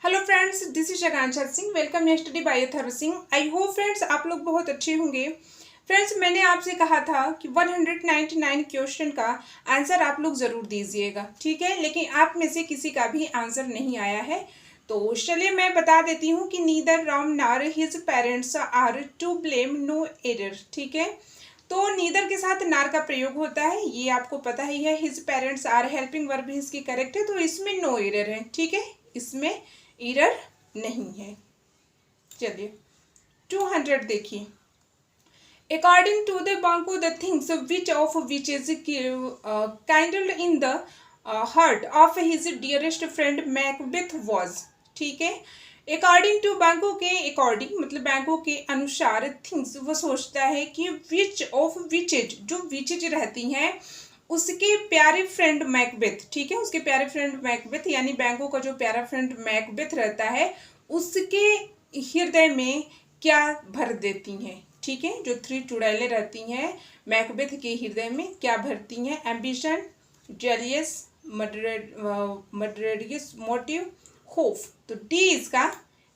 Hello friends, this is Akanksha Singh. Welcome yesterday by Atharva Singh. I hope friends आप लोग बहुत अच्छे होंगे। फ्रेंड्स, मैंने आपसे कहा था कि 199 क्वेश्चन का आंसर आप लोग ज़रूर दीजिएगा, ठीक है। लेकिन आप में से किसी का भी आंसर नहीं आया है, तो चलिए मैं बता देती हूँ कि neither Ram nor his parents are to blame, no error, ठीक है। तो नीदर के साथ नार का प्रयोग होता है, ये आपको पता ही है। His parents are helping verb इसकी करेक्ट है, तो इसमें नो एरर है, ठीक है, इसमें एरर नहीं है। चलिए 200 देखिए। According to the Banquo the things which of which is kindle in the heart of his dearest friend Macbeth was, ठीक है। अकॉर्डिंग टू बैंको के अकॉर्डिंग मतलब बैंको के अनुसार थिंग्स वो सोचता है कि विच ऑफ विचेज जो विचेज रहती हैं उसके प्यारे फ्रेंड मैकबेथ, ठीक है, उसके प्यारे फ्रेंड मैकबेथ यानी बैंको का जो प्यारा फ्रेंड मैकबेथ रहता है उसके हृदय में क्या भर देती हैं, ठीक है। जो 3 चुड़ैलें रहती हैं मैकबेथ के हृदय में क्या भरती हैं? Ambition, jealous, murderous motive, hope. तो डी इसका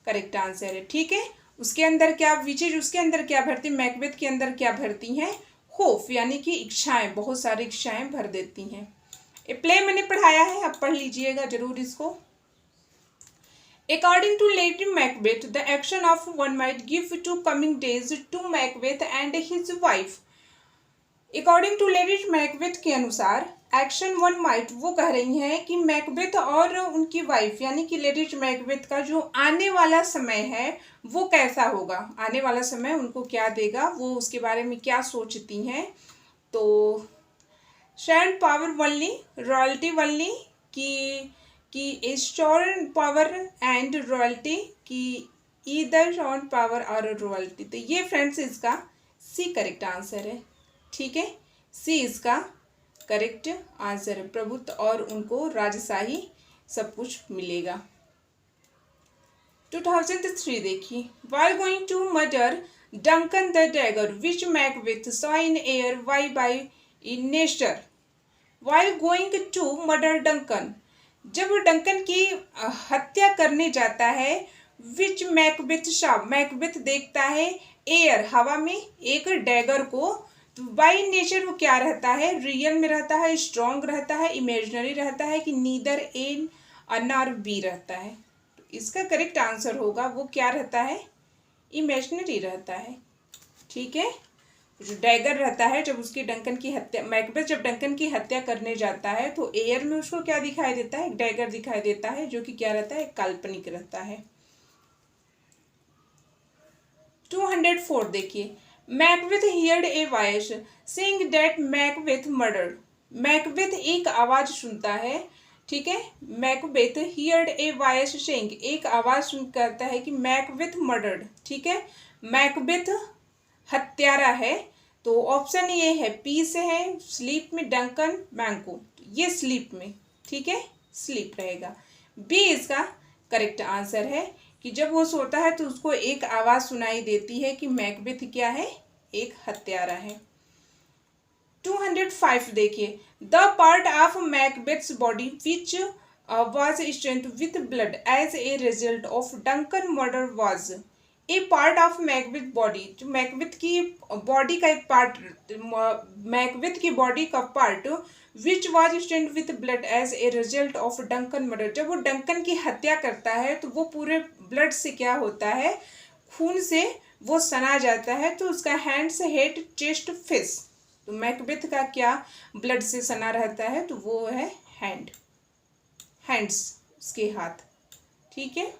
करेक्ट आंसर है, ठीक है। उसके अंदर क्या विचेज उसके अंदर क्या भरती, मैकबेथ के अंदर क्या भरती हैं? होप, यानी कि इच्छाएं, बहुत सारी इच्छाएं भर देती हैं। ये प्ले मैंने पढ़ाया है, आप पढ़ लीजिएगा जरूर इसको। According to Lady Macbeth, the action of one might give to coming days to Macbeth and his wife. According to Lady Macbeth के अनुसार एक्शन वन माइट वो कह रही हैं कि मैकबेथ और उनकी वाइफ यानी कि लेडी मैकबेथ का जो आने वाला समय है वो कैसा होगा, आने वाला समय उनको क्या देगा, वो उसके बारे में क्या सोचती हैं। तो शैंड पावर वनली, रॉयल्टी वनली की स्टोरन पावर एंड रॉयल्टी की ईदर शॉन पावर और रॉयल्टी। तो ये फ्रेंड्स इसका सी करेक्ट आंसर है, ठीक है। सी इसका करेक्ट आंसर है, प्रभुत्व और उनको राजशाही सब कुछ मिलेगा। 2003 देखिए। While going to murder Duncan the dagger which Macbeth saw in air by nature. While going to murder Duncan, जब वो डंकन की हत्या करने जाता है, विच मैकबेथ शाह मैकबेथ देखता है एयर हवा में एक डैगर को, तो बाई नेचर वो क्या रहता है, रियल में रहता है, स्ट्रॉन्ग रहता है, इमेजिनरी रहता है कि नीदर ए नॉर बी रहता है। तो इसका करेक्ट आंसर होगा वो क्या रहता है, इमेजिनरी रहता है, ठीक है। जो डैगर रहता है जब उसकी डंकन की हत्या मैकबेथ जब डंकन की हत्या करने जाता है तो एयर में उसको क्या दिखाई देता है, डैगर दिखाई देता है जो कि क्या रहता है, काल्पनिक रहता है। 204 देखिए। Macbeth heard a voice saying that Macbeth murder. Macbeth एक आवाज सुनता है, ठीक है। Macbeth heard a voice saying एक आवाज सुन कहता है कि मैकबेथ मर्डर्ड, ठीक है। मैकबेथ हत्यारा है, तो ऑप्शन ये है पी से है, स्लीप में डंकन बैंको, ये स्लीप में, ठीक है, स्लीप रहेगा। बी इसका करेक्ट आंसर है कि जब वो सोता है तो उसको एक आवाज सुनाई देती है कि मैकबेथ क्या है, एक हत्यारा है। 205 देखिए। The part of Macbeth's body which was stained with blood as a result of Duncan murder was a part of Macbeth body. जो मैकबेथ की बॉडी का एक पार्ट, मैकबेथ की बॉडी का part which was stained with blood as a result of Duncan murder. जब वो Duncan की हत्या करता है तो वो पूरे ब्लड से क्या होता है, खून से वो सना जाता है, तो उसका हैंड्स, हेड, चेस्ट, फेस। तो मैकबेथ का क्या ब्लड से सना रहता है, तो वो है हैंड्स, उसके हाथ, ठीक है।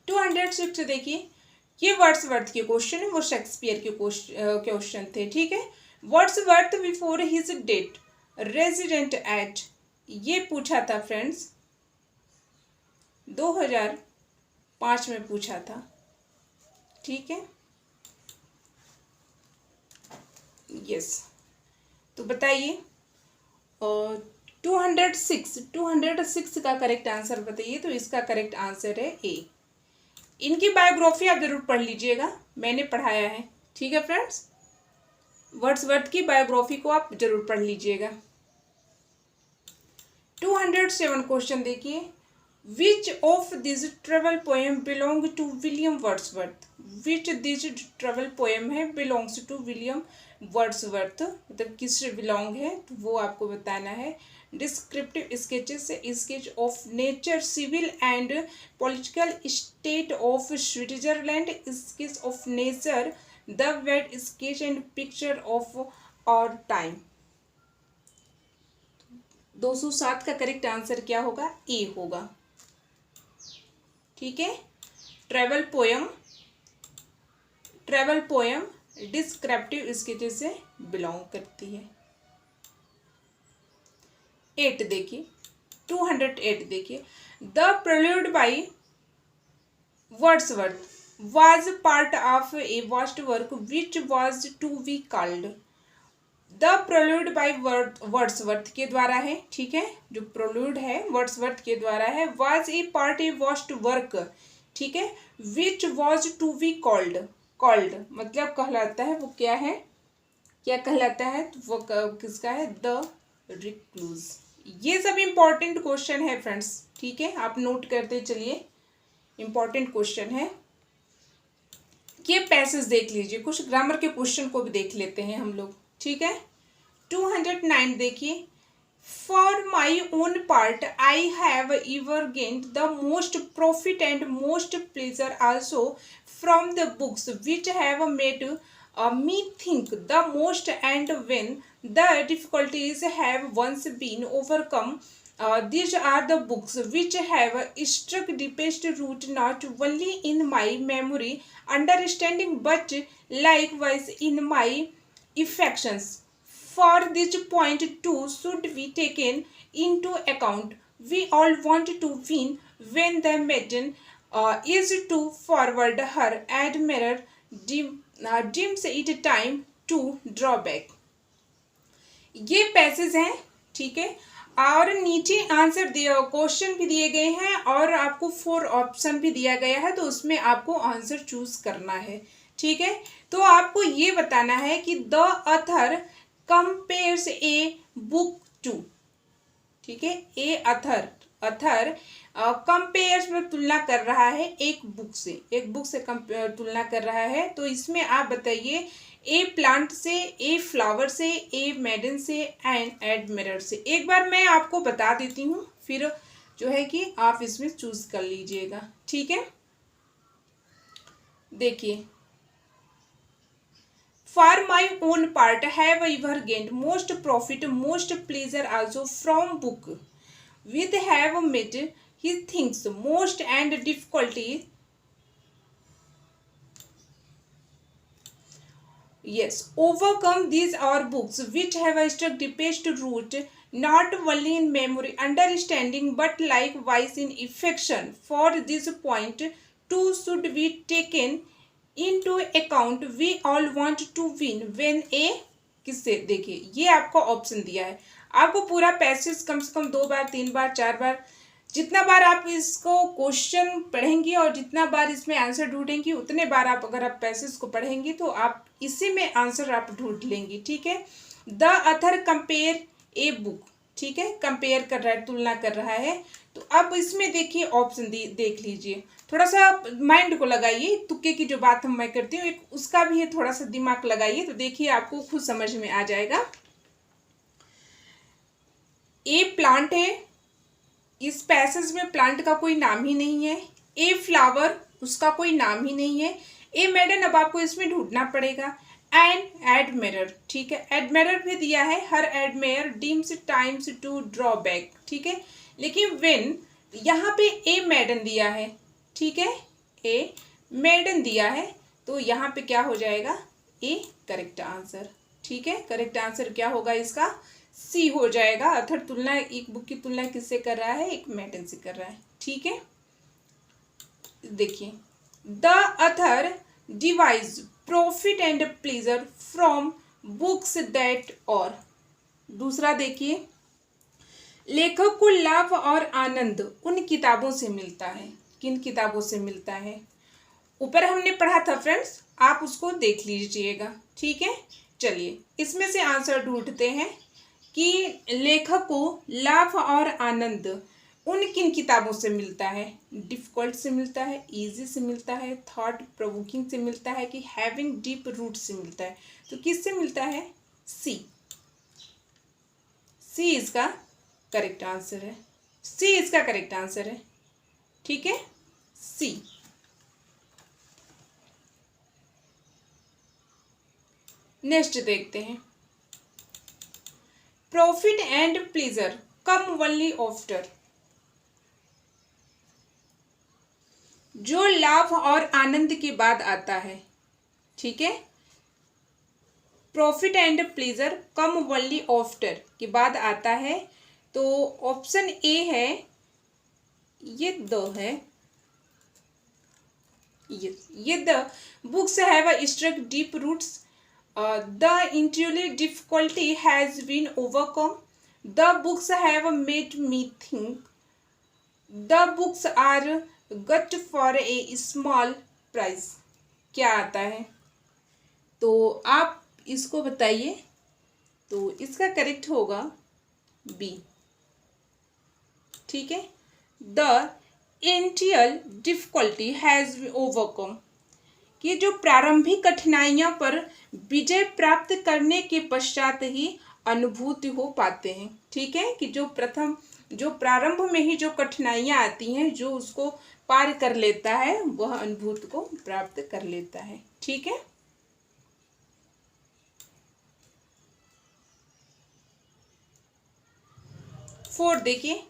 206 देखिए। ये वर्ड्सवर्थ के क्वेश्चन है, वो शेक्सपियर के क्वेश्चन थे, ठीक है। Wordsworth before his death resident at, ये पूछा था फ्रेंड्स 2005 में पूछा था, ठीक है। यस, तो बताइए 206 का करेक्ट आंसर बताइए। तो इसका करेक्ट आंसर है ए। इनकी बायोग्राफी आप जरूर पढ़ लीजिएगा, मैंने पढ़ाया है, ठीक है फ्रेंड्स। वर्ड्सवर्थ की बायोग्राफी को आप जरूर पढ़ लीजिएगा। 207 क्वेश्चन देखिए। Which of this travel poem belong to William Wordsworth? Which this travel poem है बिलोंग्स टू विलियम वर्ड्सवर्थ, मतलब किससे बिलोंग है तो वो आपको बताना है। Descriptive sketches, sketch of nature, civil and political state of Switzerland, sketch of nature, the wet sketch and picture of our time. 207 का करेक्ट आंसर क्या होगा? ए होगा। ठीक है, ट्रेवल पोयम डिस्क्रिप्टिव स्केचेस से बिलोंग करती है। 8 देखिए, 208 देखिए, the prelude by Wordsworth was part of a vast work which was to be called। The prelude by Wordsworth के द्वारा है, ठीक है, जो प्रेल्यूड है वर्ड्सवर्थ के द्वारा है। Was a part a vast work, ठीक है, which was to be called, called मतलब कहलाता है, वो क्या है, क्या कहलाता है, तो वो किसका है? The recluse. ये सब इंपॉर्टेंट क्वेश्चन है फ्रेंड्स, ठीक है, आप नोट करते चलिए, इंपॉर्टेंट क्वेश्चन है। ये पैसेज देख लीजिए, कुछ ग्रामर के क्वेश्चन को भी देख लेते हैं हम लोग, ठीक है। 209 देखिए, for my own part I have ever gained the most profit and most pleasure also from the books which have made me think the most and when the difficulties have once been overcome these are the books which have struck deepest root not only in my memory understanding but likewise in my affections. For this point too should be taken into account. We all want to win when the maiden is to forward her admirer deems it time to draw back। ये passage हैं, ठीक है, और नीचे answer दिया, question भी दिए गए हैं और आपको 4 ऑप्शन भी दिया गया है, तो उसमें आपको आंसर चूज करना है, ठीक है। तो आपको ये बताना है कि the author compares a book to, ठीक है, ए ऑथर कंपेयर्स में तुलना कर रहा है एक बुक से, तुलना कर रहा है। तो इसमें आप बताइए, ए प्लांट से, ए फ्लावर से, ए मेडन से एंड एडमिरर से। एक बार मैं आपको बता देती हूँ, फिर जो है कि आप इसमें चूज कर लीजिएगा, ठीक है। देखिए, for my own part have ever gained most profit most pleasure also from book with have made he things most and difficulty. Yes, overcome these are books which have struck deepest root not only in memory understanding but likewise in affection. For this point too should be taken into account. We all want to win when a किससे, देखिए ये आपको option दिया है, आपको पूरा passage कम से कम 2 बार 3 बार 4 बार, जितना बार आप इसको क्वेश्चन पढ़ेंगी और जितना बार इसमें आंसर ढूंढेंगी उतने बार आप, अगर आप पैसेज को पढ़ेंगी तो आप इसी में आंसर आप ढूंढ लेंगी, ठीक है। The author compare a book, ठीक है, कंपेयर कर रहा है, तुलना कर रहा है। तो अब इसमें देखिए ऑप्शन देख लीजिए, थोड़ा सा माइंड को लगाइए, तुक्के की जो बात मैं करती हूँ एक उसका भी है, थोड़ा सा दिमाग लगाइए, तो देखिए आपको खुद समझ में आ जाएगा। ए प्लांट है, इस पैसेज में प्लांट का कोई नाम ही नहीं है। ए फ्लावर, उसका कोई नाम ही नहीं है। ए मेडन, अब आपको इसमें ढूंढना पड़ेगा। एंड एडमिरर, ठीक है, एडमिरर भी दिया है, her admirer deems times to draw back, ठीक है। लेकिन व्हेन यहाँ पे ए मेडन दिया है, ठीक है, ए मेडन दिया है, तो यहाँ पे क्या हो जाएगा? ए करेक्ट आंसर, ठीक है। करेक्ट आंसर क्या होगा इसका? सी हो जाएगा। अर्थात तुलना, एक बुक की तुलना किससे कर रहा है? एक मेडन से कर रहा है, ठीक है। देखिए, the author derives profit and pleasure from books that, और दूसरा देखिए, लेखक को लाभ और आनंद उन किताबों से मिलता है। किन किताबों से मिलता है? ऊपर हमने पढ़ा था फ्रेंड्स, आप उसको देख लीजिएगा, ठीक है। चलिए इसमें से आंसर ढूंढते हैं कि लेखक को लाभ और आनंद उन किन किताबों से मिलता है? डिफिकल्ट से मिलता है, इजी से मिलता है, थॉट प्रोवोकिंग से मिलता है कि हैविंग डीप रूट से मिलता है? तो किससे मिलता है? सी। सी इसका करेक्ट आंसर है। सी इसका करेक्ट आंसर है। ठीक है, सी। नेक्स्ट देखते हैं। Profit and pleasure come only after. जो लाभ और आनंद के बाद आता है। ठीक है, profit and pleasure come only after के बाद आता है। तो ऑप्शन ए है, ये द है, ये the books have struck deep roots, the intellectual difficulty has been overcome, the books have made me think, the books are got for a small price. क्या आता है? तो आप इसको बताइए। तो इसका करेक्ट होगा बी। ठीक है, the initial difficulty has overcome, कि जो प्रारंभिक कठिनाइयां पर विजय प्राप्त करने के पश्चात ही अनुभूति हो पाते हैं। ठीक है, कि जो प्रारंभ में ही जो कठिनाइयां आती हैं, जो उसको पार कर लेता है वह अनुभूति को प्राप्त कर लेता है। ठीक है, फोर्थ देखिए।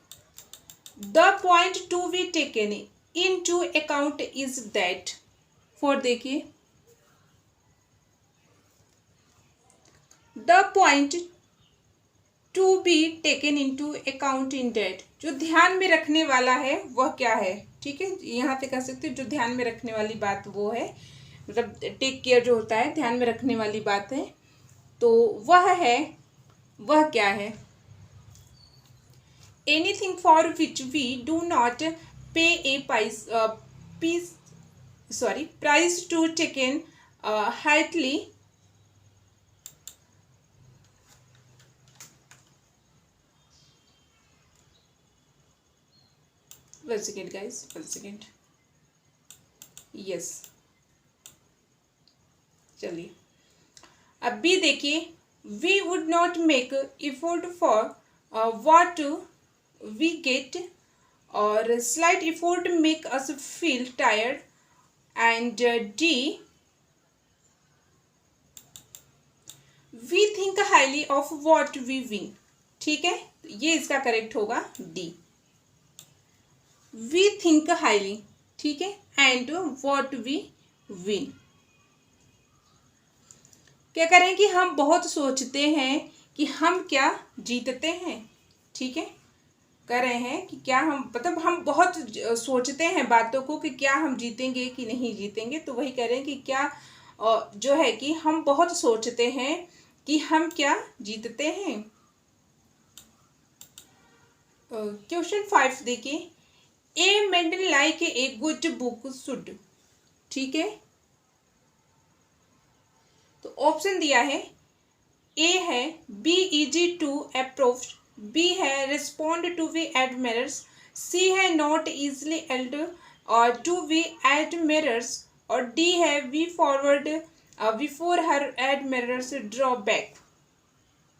The point to be taken into account is that. Fourth देखिए। The point to be taken into account in that, जो ध्यान में रखने वाला है वह क्या है? ठीक है, यहाँ पे कह सकते हो जो ध्यान में रखने वाली बात वो है, मतलब टेक केयर जो होता है ध्यान में रखने वाली बात है, तो वह क्या है? Anything for which we do not pay a price to taken highly, one second guys, one second. Yes, चलिए अब भी देखिए। We would not make effort for what we get, और slight effort make us feel tired, and the we think highly of what we win. ठीक है, ये इसका correct होगा डी, वी थिंक हाईली। ठीक है, एंड व्हाट वी विन। क्या करें कि हम बहुत सोचते हैं कि हम क्या जीतते हैं। ठीक है, कह रहे हैं कि क्या हम, मतलब हम बहुत सोचते हैं बातों को कि क्या हम जीतेंगे कि नहीं जीतेंगे। तो वही कह रहे हैं कि क्या जो है कि हम बहुत सोचते हैं कि हम क्या जीतते हैं। क्वेश्चन 5 देखिए। A maiden like a good book should. ठीक है, तो ऑप्शन दिया है, ए है B easy to approach, B है respond to we admirers, C है नॉट इजली एल्ड और टू वी एडमिरर्स, और डी है we forward before her admirers draw back.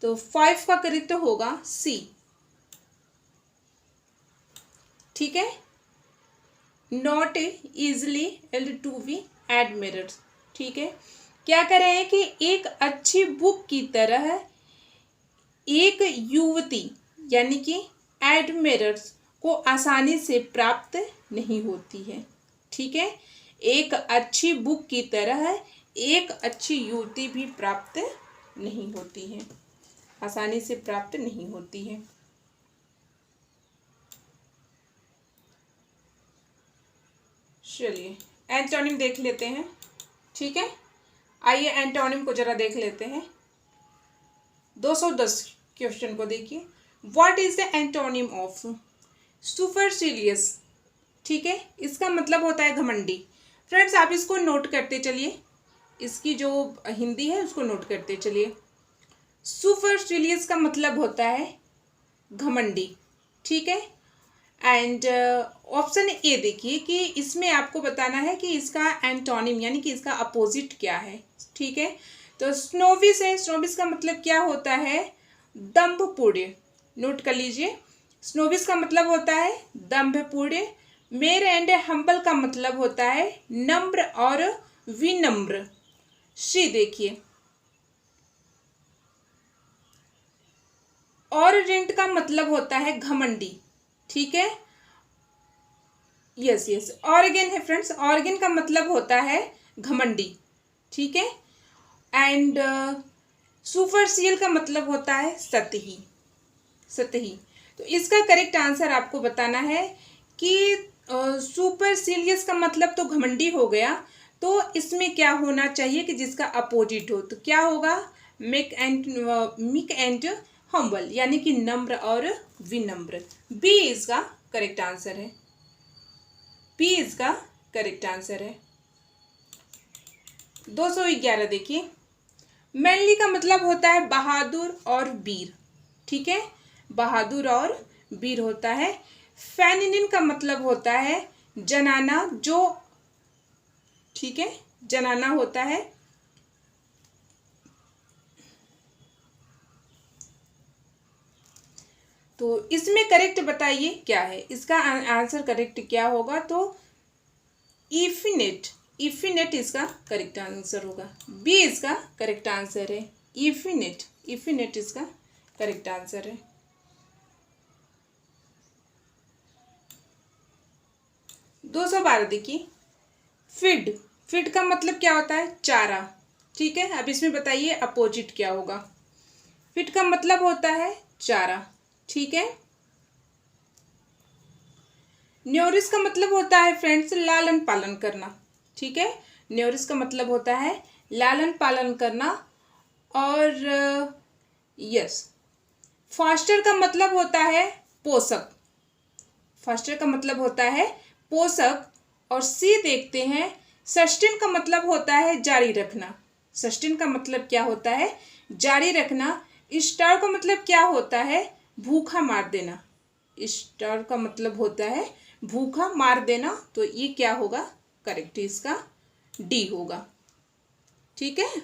तो 5 का करेक्ट होगा सी। ठीक है, not easily yield to we admirers. ठीक है, क्या कर रहे हैं कि एक अच्छी बुक की तरह एक युवती यानी कि एडमिरर्स को आसानी से प्राप्त नहीं होती है। ठीक है, एक अच्छी बुक की तरह एक अच्छी युवती भी प्राप्त नहीं होती है, आसानी से प्राप्त नहीं होती है। चलिए एंटोनिम देख लेते हैं। ठीक है, आइए एंटोनिम को जरा देख लेते हैं। 210 क्वेश्चन को देखिए। What is the antonym of supercilious? ठीक है, इसका मतलब होता है घमंडी। फ्रेंड्स आप इसको नोट करते चलिए, इसकी जो हिंदी है उसको नोट करते चलिए। सुपरसिलियस का मतलब होता है घमंडी। ठीक है, एंड ऑप्शन ए देखिए कि इसमें आपको बताना है कि इसका एंटोनिम यानी कि इसका अपोजिट क्या है। ठीक है, तो स्नोबिस है, स्नोबिस का मतलब क्या होता है? दंभपूर्ण। नोट कर लीजिए, स्नोबिस का मतलब होता है दंभपूर्ण। मेर एंड हम्बल का मतलब होता है नम्र और विनम्र। सी देखिए, ऑर्डेंट का मतलब होता है घमंडी। ठीक है, यस यस, ऑर्गेन है फ्रेंड्स, ऑर्गेन का मतलब होता है घमंडी। ठीक है, एंड सुपरशियल का मतलब होता है सतही, सतही। तो इसका करेक्ट आंसर आपको बताना है कि सुपरसिलियस का मतलब तो घमंडी हो गया, तो इसमें क्या होना चाहिए कि जिसका अपोजिट हो, तो क्या होगा? मिक एंड हम्बल, यानी कि नम्र और विनम्र। बी इसका करेक्ट आंसर है, बी इसका करेक्ट आंसर है। 211 देखिए, मैनली का मतलब होता है बहादुर और वीर। ठीक है, बहादुर और वीर होता है। फेमिनिन का मतलब होता है जनाना, जो ठीक है जनाना होता है। तो इसमें करेक्ट बताइए क्या है, इसका आंसर करेक्ट क्या होगा? तो इफिनेट, इफिनेट इसका करेक्ट आंसर होगा। बी इसका करेक्ट आंसर है, इफिनेट, इफिनेट इसका करेक्ट आंसर है। 212 देखिए, फीड, फीड का मतलब क्या होता है? चारा। ठीक है, अब इसमें बताइए अपोजिट क्या होगा? फीड का मतलब होता है चारा। ठीक है, न्यूरिश का मतलब होता है फ्रेंड्स लालन पालन करना। ठीक है, न्यूरिश का मतलब होता है लालन पालन करना। और यस, फास्टर का मतलब होता है पोषक, फास्टर का मतलब होता है पोषक। और सी देखते हैं, सस्टेन का मतलब होता है जारी रखना। सस्टेन का मतलब क्या होता है? जारी रखना। स्टार का मतलब क्या होता है? भूखा मार देना। स्टार का मतलब होता है भूखा मार देना। तो ये क्या होगा? करेक्ट इसका डी होगा। ठीक है,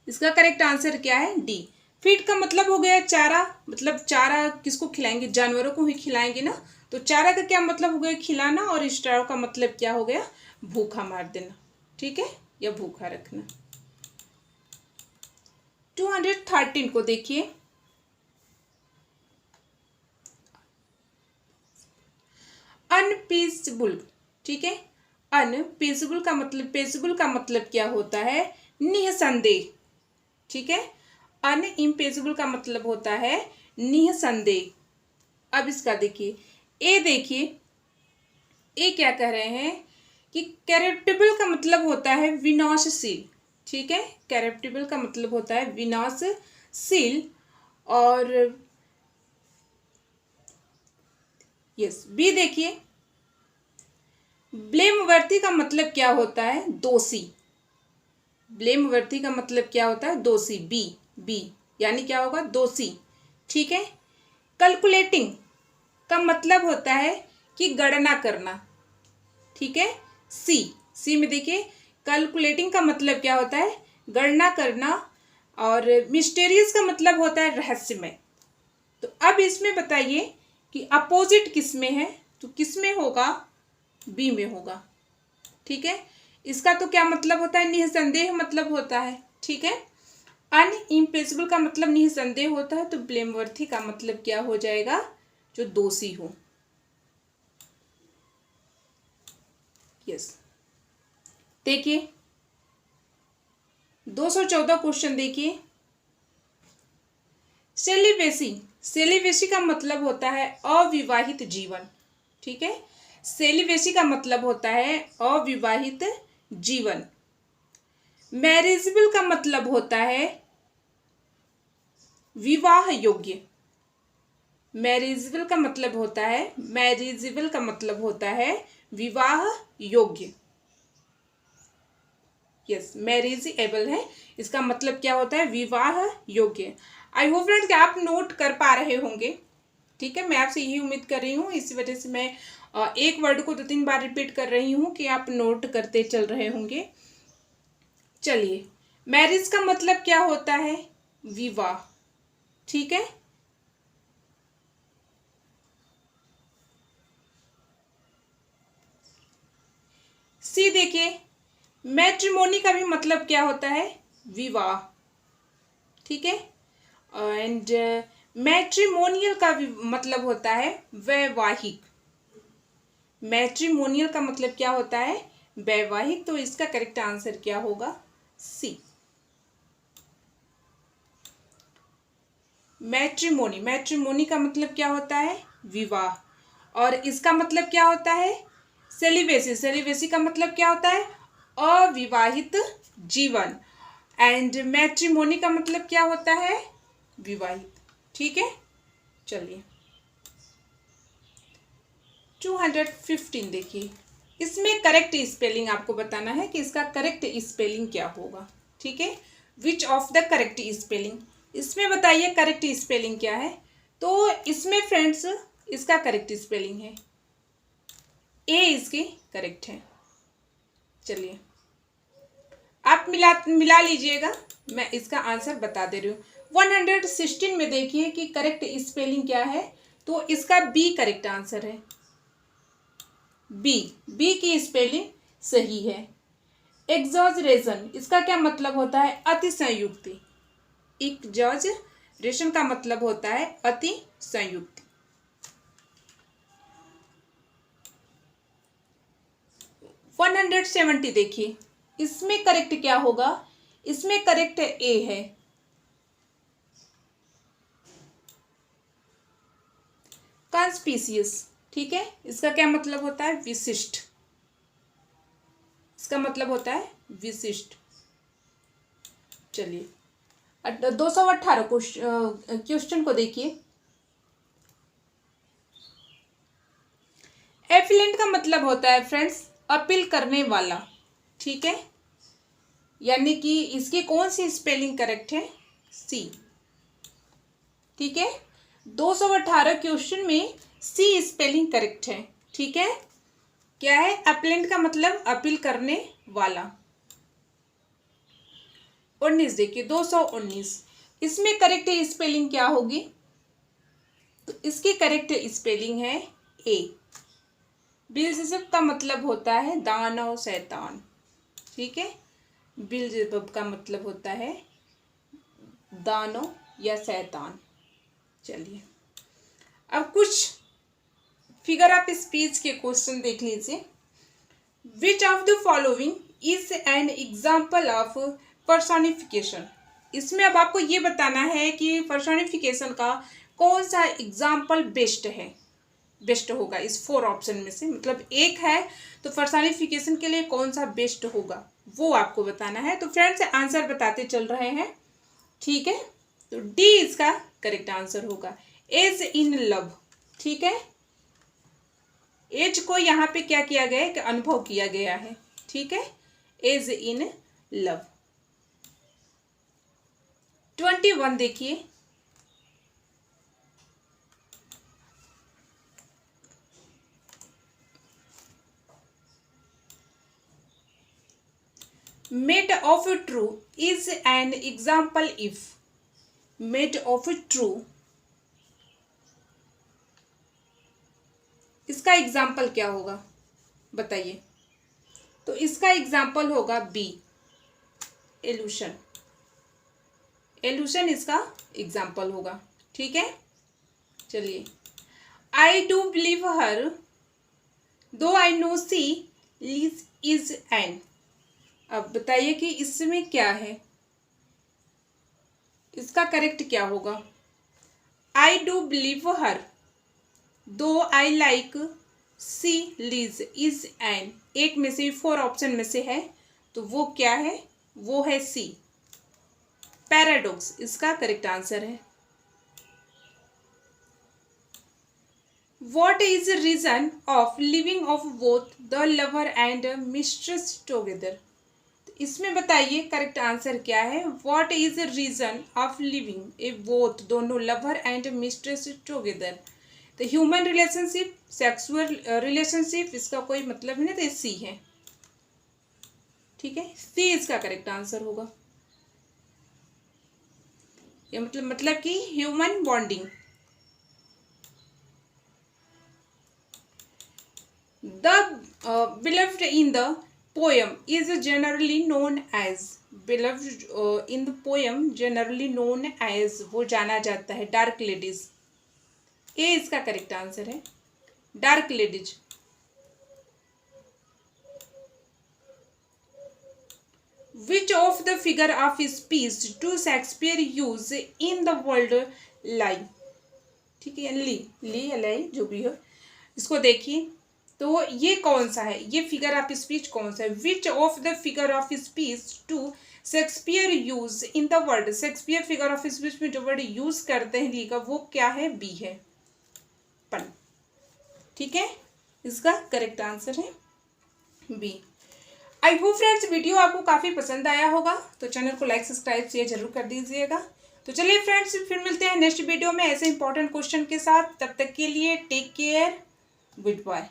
इसका करेक्ट आंसर क्या है? डी। फीड का मतलब हो गया चारा, मतलब चारा किसको खिलाएंगे? जानवरों को ही खिलाएंगे ना। तो चारा का क्या मतलब हो गया? खिलाना। और स्टार का मतलब क्या हो गया? भूखा मार देना। ठीक है, या भूखा रखना। 213 को देखिए, अनपीसबुल। ठीक है, अनपीसबुल का मतलब, पेसबुल का मतलब क्या होता है? निःसंदेह। ठीक है, अनइम्पेसिबल का मतलब होता है निःसंदेह। अब इसका देखिए, ए देखिए, ए क्या कह रहे हैं कि कैरेप्टिबल का मतलब होता है विनाशशील। ठीक है, कैरेप्टिबल का मतलब होता है विनाशशील। और यस, बी देखिए, ब्लेमवर्ती का मतलब क्या होता है? दोषी। ब्लेमवर्ती का मतलब क्या होता है? दोषी। बी, बी यानी क्या होगा? दोषी। ठीक है, कैलकुलेटिंग का मतलब होता है कि गणना करना। ठीक है, सी, सी में देखिए, कैलकुलेटिंग का मतलब क्या होता है? गणना करना। और मिस्टीरियस का मतलब होता है रहस्यमय। तो अब इसमें बताइए कि अपोजिट किस में है? तो किस में होगा? बी में होगा। ठीक है, इसका तो क्या मतलब होता है? निःसंदेह मतलब होता है। ठीक है, अनइम्पेसिबल का मतलब निःसंदेह होता है। तो ब्लेमवर्थी का मतलब क्या हो जाएगा? जो दोषी हो। यस, देखिए 214 क्वेश्चन देखिए, सेलिबेसी, सेलिबेसी का मतलब होता है अविवाहित जीवन। ठीक है, सेलिबेसी का मतलब होता है अविवाहित जीवन। मैरिजेबल का मतलब होता है विवाह योग्य। मैरिजेबल का मतलब होता है, मैरिजेबल का मतलब होता है विवाह योग्य। यस, मैरिजेबल है, इसका मतलब क्या होता है? विवाह योग्य। आई होप फ्रेंड्स कि आप नोट कर पा रहे होंगे। ठीक है, मैं आपसे यही उम्मीद कर रही हूँ, इसी वजह से मैं एक वर्ड को 2-3 बार रिपीट कर रही हूँ कि आप नोट करते चल रहे होंगे। चलिए, मैरिज का मतलब क्या होता है? विवाह। ठीक है, सी देखिए, मैट्रिमोनी का भी मतलब क्या होता है? विवाह। ठीक है, एंड मैट्रिमोनियल का भी मतलब होता है वैवाहिक। मैट्रिमोनियल का मतलब क्या होता है? वैवाहिक। तो इसका करेक्ट आंसर क्या होगा? सी। मैट्रिमोनी, मैट्रिमोनी का मतलब क्या होता है? विवाह। और इसका मतलब क्या होता है? सेलिबेसी। सेलिबेसी का मतलब क्या होता है? अविवाहित जीवन। एंड मैट्रिमोनी का मतलब क्या होता है? विवाहित। ठीक है, चलिए 215 देखिए, इसमें करेक्ट स्पेलिंग आपको बताना है कि इसका करेक्ट स्पेलिंग क्या होगा। ठीक है, which of the correct spelling, इसमें बताइए करेक्ट स्पेलिंग क्या है। तो इसमें फ्रेंड्स इसका करेक्ट स्पेलिंग है ए, इसकी करेक्ट है। चलिए आप मिला लीजिएगा, मैं इसका आंसर बता दे रही हूँ। 116 में देखिए कि करेक्ट स्पेलिंग क्या है, तो इसका बी करेक्ट आंसर है। बी, बी की स्पेलिंग सही है। एग्जॉजरेशन, इसका क्या मतलब होता है? अति संयुक्ति। एग्जॉजरेशन का मतलब होता है अति संयुक्ति। 170 देखिए, इसमें करेक्ट क्या होगा? इसमें करेक्ट ए है। कॉन्स्पिशियस। ठीक है, इसका क्या मतलब होता है? विशिष्ट। इसका मतलब होता है विशिष्ट। चलिए 218 क्वेश्चन को देखिए। एफिलेंट का मतलब होता है फ्रेंड्स अपील करने वाला। ठीक है, यानी कि इसकी कौन सी स्पेलिंग करेक्ट है? सी। ठीक है, 218 क्वेश्चन में सी स्पेलिंग करेक्ट है। ठीक है, क्या है? अपीलेंट का मतलब अपील करने वाला। 19 देखिए, 219, इसमें करेक्ट स्पेलिंग क्या होगी? तो इसकी करेक्ट स्पेलिंग है ए। बिलजेबब का मतलब होता है दानव, शैतान। ठीक है, बिलजेबब का मतलब होता है दानव या शैतान। चलिए अब कुछ फिगर ऑफ स्पीच के क्वेश्चन देख लीजिए। विच of the following is an example of personification, इसमें अब आपको ये बताना है कि पर्सोनिफिकेशन का कौन सा एग्जाम्पल बेस्ट है, बेस्ट होगा इस 4 ऑप्शन में से। मतलब एक है तो पर्सोनिफिकेशन के लिए कौन सा बेस्ट होगा वो आपको बताना है। तो फ्रेंड्स आंसर बताते चल रहे हैं। ठीक है, तो डी इसका करेक्ट आंसर होगा, एज इन लव। ठीक है, एज को यहाँ पे क्या किया गया है कि अनुभव किया गया है। ठीक है, एज इन लव। 21 देखिए, made of true is an example if. Made of true, इसका एग्जाम्पल क्या होगा बताइए? तो इसका एग्जाम्पल होगा बी, एल्यूशन। एल्यूशन इसका एग्जाम्पल होगा। ठीक है, चलिए I do believe her though I know she lies is an. अब बताइए कि इसमें क्या है, इसका करेक्ट क्या होगा? आई do believe her though I like she lies is an, एक में से 4 ऑप्शन में से है तो वो क्या है? वो है सी, पैराडॉक्स इसका करेक्ट आंसर है। What is the reason of living of both the lover and mistress together? इसमें बताइए करेक्ट आंसर क्या है? What is the reason of living A both, दोनों लवर एंड मिस्ट्रेस टुगेदर, तो ह्यूमन रिलेशनशिप, सेक्सुअल रिलेशनशिप, इसका कोई मतलब नहीं, तो सी है। ठीक है, सी इसका करेक्ट आंसर होगा। ये मतलब कि human bonding. The beloved in the poem is generally known as, beloved in the poem generally known as, वो जाना जाता है, डार्क लेडीज। ए इसका करेक्ट आंसर है, dark ladies. Which of the figure of speech do Shakespeare use in the world lie? ठीक है, ली या लाई जो भी हो, इसको देखिए तो ये कौन सा है, ये फिगर ऑफ स्पीच कौन सा है। Which of the figure of speech to Shakespeare use in the word, Shakespeare figure of speech में जो वर्ड यूज करते हैं ली का, वो क्या है, बी है, पन। ठीक है, इसका करेक्ट आंसर है B. I hope friends video आपको काफ़ी पसंद आया होगा, तो चैनल को लाइक सब्सक्राइब शेयर जरूर कर दीजिएगा। तो चलिए फ्रेंड्स, फिर मिलते हैं नेक्स्ट वीडियो में ऐसे इंपॉर्टेंट क्वेश्चन के साथ। तब तक के लिए टेक केयर, गुड बाय।